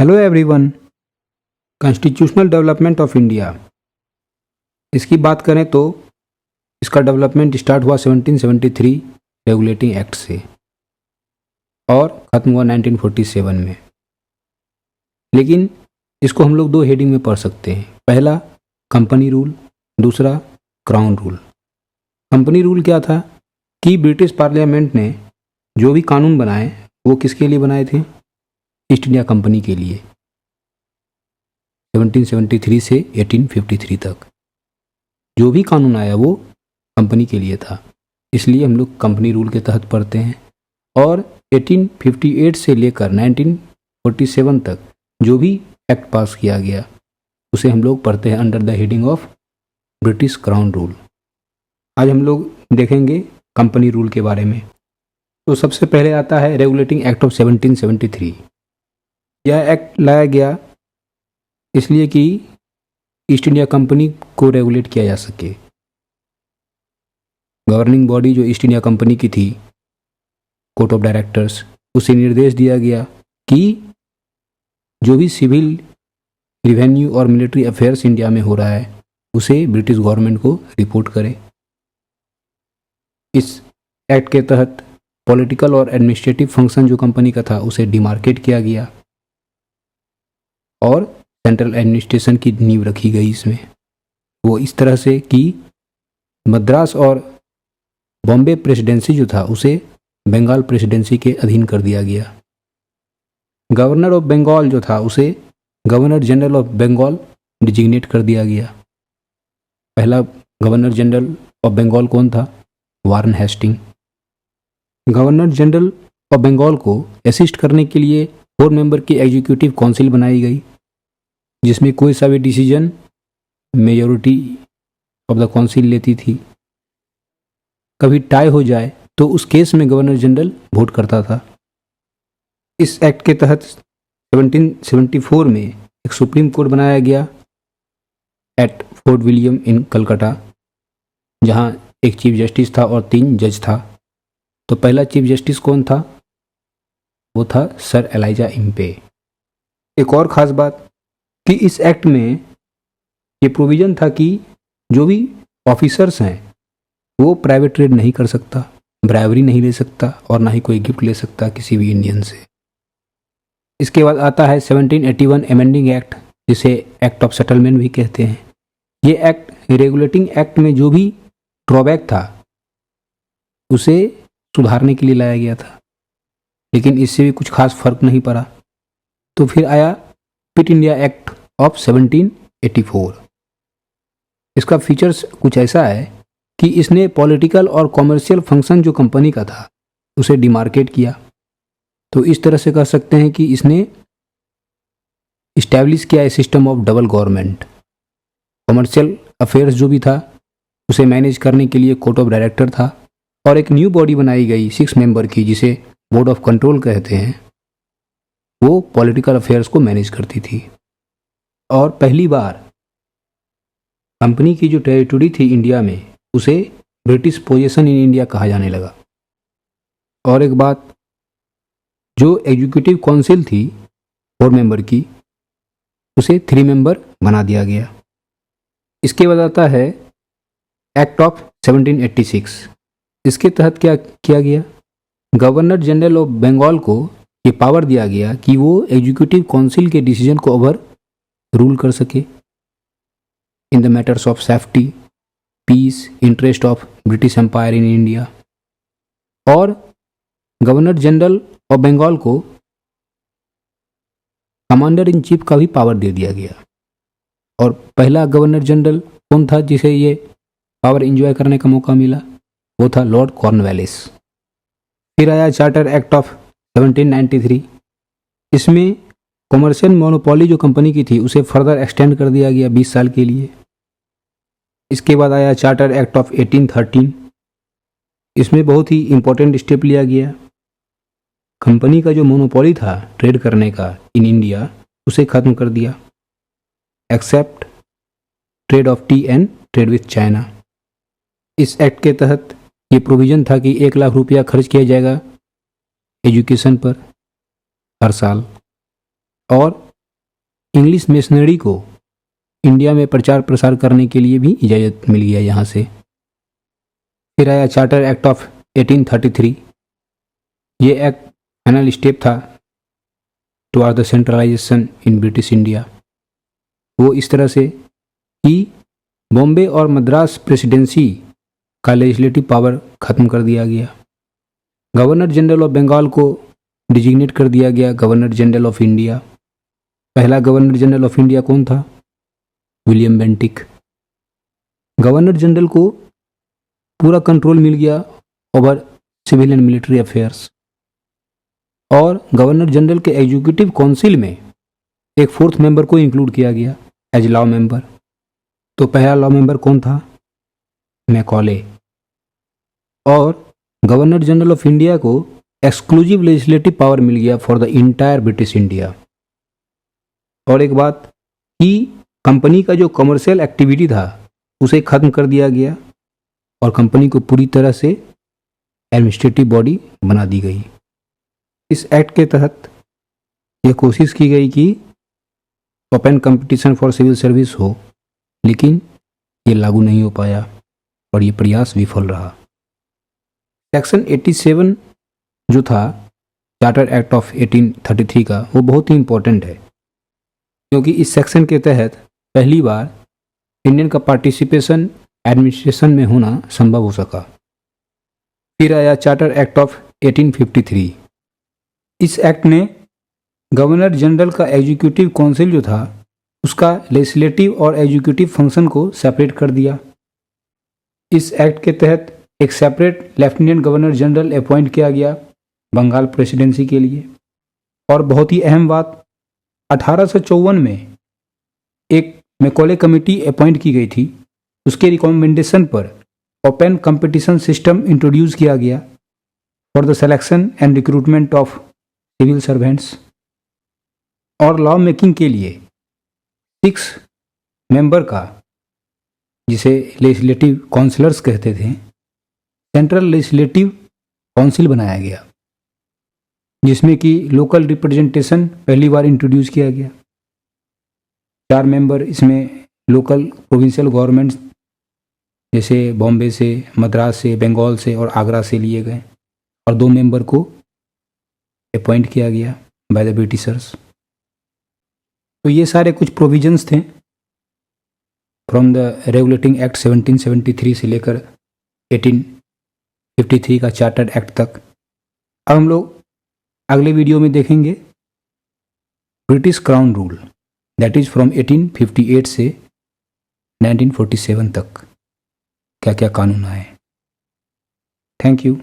Hello everyone. Constitutional development of India, इसकी बात करें तो इसका डेवलपमेंट स्टार्ट हुआ 1773 रेगुलेटिंग एक्ट से और ख़त्म हुआ 1947 में। लेकिन इसको हम लोग दो हेडिंग में पढ़ सकते हैं। पहला कंपनी रूल, दूसरा क्राउन रूल। कंपनी रूल क्या था कि ब्रिटिश पार्लियामेंट ने जो भी कानून बनाए वो किसके लिए बनाए थे? ईस्ट इंडिया कंपनी के लिए। 1773 से 1853 तक जो भी कानून आया वो कंपनी के लिए था, इसलिए हम लोग कंपनी रूल के तहत पढ़ते हैं। और 1858 से लेकर 1947 तक जो भी एक्ट पास किया गया उसे हम लोग पढ़ते हैं under the heading of British crown rule. आज हम लोग देखेंगे कंपनी रूल के बारे में। तो सबसे पहले आता है रेगुलेटिंग एक्ट ऑफ 1773। यह एक्ट लाया गया इसलिए कि ईस्ट इंडिया कंपनी को रेगुलेट किया जा सके। गवर्निंग बॉडी जो ईस्ट इंडिया कंपनी की थी, कोर्ट ऑफ डायरेक्टर्स, उसे निर्देश दिया गया कि जो भी सिविल, रिवेन्यू और मिलिट्री अफेयर्स इंडिया में हो रहा है उसे ब्रिटिश गवर्नमेंट को रिपोर्ट करे। इस एक्ट के तहत पॉलिटिकल और एडमिनिस्ट्रेटिव फंक्शन जो कंपनी का था उसे डिमार्केट किया गया और सेंट्रल एडमिनिस्ट्रेशन की नींव रखी गई इसमें। वो इस तरह से कि मद्रास और बॉम्बे प्रेसिडेंसी जो था उसे बंगाल प्रेसिडेंसी के अधीन कर दिया गया। गवर्नर ऑफ बंगाल जो था उसे governor general of Bengal designate कर दिया गया। पहला गवर्नर जनरल ऑफ बंगाल कौन था? Warren Hastings. Governor general of Bengal को असिस्ट करने के लिए 4 मेंबर की एग्जीक्यूटिव काउंसिल बनाई गई, जिसमें कोई सा भी decision majority of the council लेती थी। कभी टाई हो जाए तो उस केस में गवर्नर जनरल वोट करता था। इस एक्ट के तहत 1774 में एक सुप्रीम कोर्ट बनाया गया एट फोर्ट विलियम इन कलकत्ता, जहां एक चीफ जस्टिस था और 3 जज था। तो पहला चीफ जस्टिस कौन था? वो था सर एलाइजा इम्पे। एक और ख़ास बात कि इस एक्ट में ये प्रोविज़न था कि जो भी ऑफिसर्स हैं वो प्राइवेट ट्रेड नहीं कर सकता, ब्राइवरी नहीं ले सकता और ना ही कोई गिफ्ट ले सकता किसी भी इंडियन से। इसके बाद आता है 1781 अमेंडिंग एक्ट, जिसे एक्ट ऑफ सेटलमेंट भी कहते हैं। ये एक्ट रेगुलेटिंग एक्ट में जो भी ड्रॉबैक था उसे सुधारने के लिए लाया गया था, लेकिन इससे भी कुछ खास फर्क नहीं पड़ा। तो फिर आया पिट इंडिया एक्ट ऑफ 1784। इसका फीचर्स कुछ ऐसा है कि इसने पॉलिटिकल और कॉमर्शियल फंक्शन जो कंपनी का था उसे डिमार्केट किया। तो इस तरह से कह सकते हैं कि इसने इस्टेब्लिश किया a system of double government. Commercial affairs जो भी था उसे मैनेज करने के लिए कोर्ट ऑफ डायरेक्टर था और एक न्यू बॉडी बनाई गई 6 मेंबर की, जिसे बोर्ड ऑफ कंट्रोल कहते हैं। वो पॉलिटिकल अफेयर्स को मैनेज करती थी। और पहली बार कंपनी की जो टेरिटरी थी इंडिया में उसे ब्रिटिश पोजेशन इन इंडिया कहा जाने लगा। और एक बात, जो एग्जीक्यूटिव काउंसिल थी 4 मेंबर की, उसे 3 मेंबर बना दिया गया। इसके बाद आता है एक्ट ऑफ 1786। इसके तहत क्या किया गया? गवर्नर जनरल ऑफ बंगाल को ये पावर दिया गया कि वो एग्जीक्यूटिव काउंसिल के डिसीजन को ओवर रूल कर सके in the matters of safety, peace, interest of British empire in India. और गवर्नर जनरल ऑफ बंगाल को कमांडर इन चीफ का भी पावर दे दिया गया। और पहला गवर्नर जनरल कौन था जिसे ये पावर एंजॉय करने का मौका मिला? वो था लॉर्ड कॉर्नवालिस। फिर आया चार्टर एक्ट ऑफ 1793। इसमें कॉमर्शियल मोनोपोली जो कंपनी की थी उसे फर्दर एक्सटेंड कर दिया गया 20 साल के लिए। इसके बाद आया चार्टर एक्ट ऑफ 1813। इसमें बहुत ही इंपॉर्टेंट स्टेप लिया गया। कंपनी का जो मोनोपोली था ट्रेड करने का इन इंडिया उसे खत्म कर दिया, except trade of tea and trade with China. इस एक्ट के तहत ये प्रोविज़न था कि 1 लाख रुपया खर्च किया जाएगा एजुकेशन पर हर साल और इंग्लिश मिशनरी को इंडिया में प्रचार प्रसार करने के लिए भी इजाज़त मिल गया यहाँ से। फिर आया चार्टर एक्ट ऑफ 1833। ये एक्ट फाइनल स्टेप था toward the centralisation in British India. वो इस तरह से कि बॉम्बे और मद्रास प्रेसिडेंसी का लेजिस्लेटिव पावर ख़त्म कर दिया गया। गवर्नर जनरल ऑफ बंगाल को डिजिग्नेट कर दिया गया गवर्नर जनरल ऑफ इंडिया। पहला गवर्नर जनरल ऑफ इंडिया कौन था? William Bentinck. गवर्नर जनरल को पूरा कंट्रोल मिल गया over civil and military affairs. और गवर्नर जनरल के एग्जीक्यूटिव काउंसिल में एक फोर्थ मेंबर को इंक्लूड किया गया एज लॉ मेंबर। तो पहला लॉ मेंबर कौन था? मैकॉले। और गवर्नर जनरल ऑफ इंडिया को एक्सक्लूसिव लेजिस्लेटिव पावर मिल गया for the entire British India. और एक बात कि कंपनी का जो कमर्शियल एक्टिविटी था उसे ख़त्म कर दिया गया और कंपनी को पूरी तरह से एडमिनिस्ट्रेटिव बॉडी बना दी गई। इस एक्ट के तहत यह कोशिश की गई कि open competition for civil service हो, लेकिन ये लागू नहीं हो पाया और ये प्रयास विफल रहा। सेक्शन 87 जो था चार्टर एक्ट ऑफ 1833 का, वो बहुत ही इम्पोर्टेंट है, क्योंकि इस सेक्शन के तहत पहली बार इंडियन का पार्टिसिपेशन एडमिनिस्ट्रेशन में होना संभव हो सका। फिर आया चार्टर एक्ट ऑफ 1853। इस एक्ट ने गवर्नर जनरल का एग्जीक्यूटिव काउंसिल जो था उसका लेजिस्लेटिव और एग्जीक्यूटिव फंक्शन को सेपरेट कर दिया। इस एक्ट के तहत एक separate lieutenant governor general appoint किया गया बंगाल प्रेसिडेंसी के लिए। और बहुत ही अहम बात, 1854 में एक मैकॉले कमेटी अपॉइंट की गई थी, उसके रिकमेंडेशन पर ओपन कंपटीशन सिस्टम इंट्रोड्यूस किया गया for the selection and recruitment of civil servants. और लॉ मेकिंग के लिए 6 मेंबर का, जिसे लेजिस्लेटिव काउंसिलर्स कहते थे, सेंट्रल लेजिस्लेटिव काउंसिल बनाया गया, जिसमें कि लोकल रिप्रेजेंटेशन पहली बार इंट्रोड्यूस किया गया। 4 मेंबर इसमें लोकल प्रोविंशियल गवर्नमेंट्स जैसे बॉम्बे से, मद्रास से, बंगाल से और आगरा से लिए गए, और 2 मेंबर को अपॉइंट किया गया बाय द ब्रिटिशर्स। तो ये सारे कुछ प्रोविजंस थे फ्रॉम द रेगुलेटिंग एक्ट 1773 से लेकर 1853 का चार्टर्ड एक्ट तक। अब हम लोग अगले वीडियो में देखेंगे British crown rule, that is from 1858 से 1947 तक क्या क्या कानून आए। Thank you.